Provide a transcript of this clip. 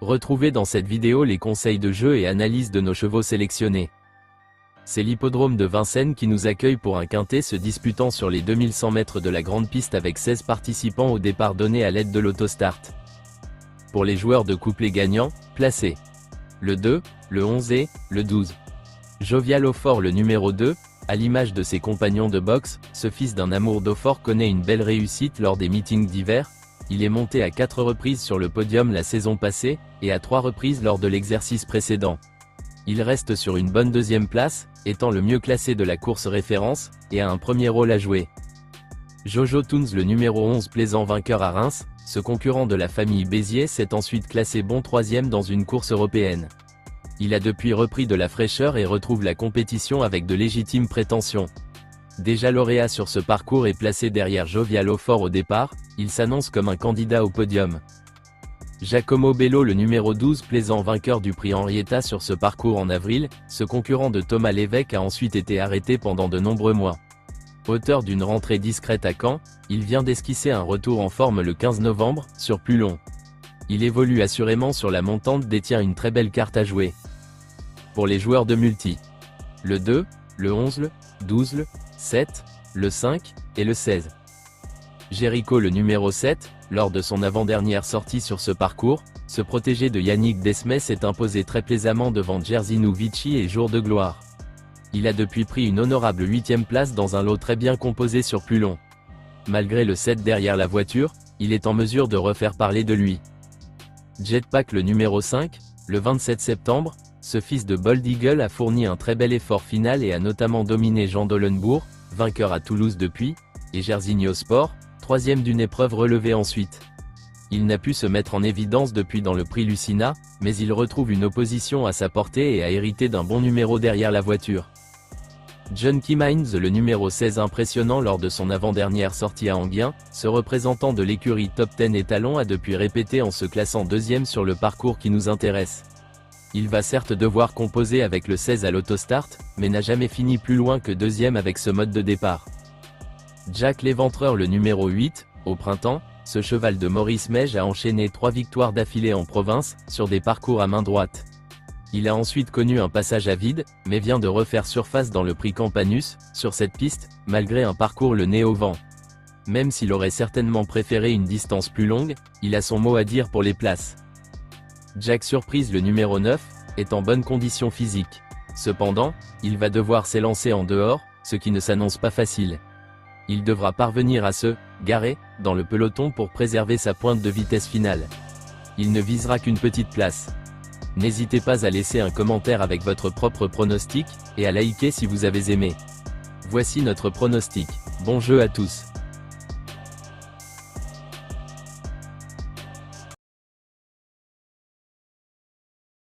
Retrouvez dans cette vidéo les conseils de jeu et analyse de nos chevaux sélectionnés. C'est l'hippodrome de Vincennes qui nous accueille pour un quintet se disputant sur les 2100 mètres de la grande piste avec 16 participants au départ donné à l'aide de l'autostart. Pour les joueurs de couplet gagnants, placez le 2, le 11 et le 12. Jovial Aufort le numéro 2, à l'image de ses compagnons de boxe, ce fils d'un amour d'Aufort connaît une belle réussite lors des meetings d'hiver. Il est monté à 4 reprises sur le podium la saison passée, et à 3 reprises lors de l'exercice précédent. Il reste sur une bonne deuxième place, étant le mieux classé de la course référence, et a un premier rôle à jouer. Jojo Toons le numéro 11 plaisant vainqueur à Reims, ce concurrent de la famille Béziers s'est ensuite classé bon 3e dans une course européenne. Il a depuis repris de la fraîcheur et retrouve la compétition avec de légitimes prétentions. Déjà lauréat sur ce parcours et placé derrière Jovial Aufort au départ, il s'annonce comme un candidat au podium. Giacomo Bello le numéro 12 plaisant vainqueur du prix Henrietta sur ce parcours en avril, ce concurrent de Thomas Lévesque a ensuite été arrêté pendant de nombreux mois. Auteur d'une rentrée discrète à Caen, il vient d'esquisser un retour en forme le 15 novembre, sur plus long. Il évolue assurément sur la montante, détient une très belle carte à jouer. Pour les joueurs de multi, le 2, le 11, le 12, le 7, le 5 et le 16. Jericho le numéro 7, lors de son avant-dernière sortie sur ce parcours, ce protégé de Yannick Desmet s'est imposé très plaisamment devant Jerzinu Vici et Jour de Gloire. Il a depuis pris une honorable 8e place dans un lot très bien composé sur plus long. Malgré le 7 derrière la voiture, il est en mesure de refaire parler de lui. Jetpack le numéro 5, le 27 septembre, ce fils de Bold Eagle a fourni un très bel effort final et a notamment dominé Jean Dolenbourg, vainqueur à Toulouse depuis, et Jerzinho Sport, 3e d'une épreuve relevée ensuite. Il n'a pu se mettre en évidence depuis dans le prix Lucina, mais il retrouve une opposition à sa portée et a hérité d'un bon numéro derrière la voiture. Junkie Minds le numéro 16 impressionnant lors de son avant-dernière sortie à Enghien, ce représentant de l'écurie Top 10 étalon a depuis répété en se classant 2e sur le parcours qui nous intéresse. Il va certes devoir composer avec le 16 à l'autostart, mais n'a jamais fini plus loin que 2e avec ce mode de départ. Jack l'Éventreur le numéro 8, au printemps, ce cheval de Maurice Meige a enchaîné 3 victoires d'affilée en province, sur des parcours à main droite. Il a ensuite connu un passage à vide, mais vient de refaire surface dans le prix Campanus, sur cette piste, malgré un parcours le nez au vent. Même s'il aurait certainement préféré une distance plus longue, il a son mot à dire pour les places. Jack Surprise le numéro 9, est en bonne condition physique. Cependant, il va devoir s'élancer en dehors, ce qui ne s'annonce pas facile. Il devra parvenir à se garer dans le peloton pour préserver sa pointe de vitesse finale. Il ne visera qu'une petite place. N'hésitez pas à laisser un commentaire avec votre propre pronostic, et à liker si vous avez aimé. Voici notre pronostic. Bon jeu à tous.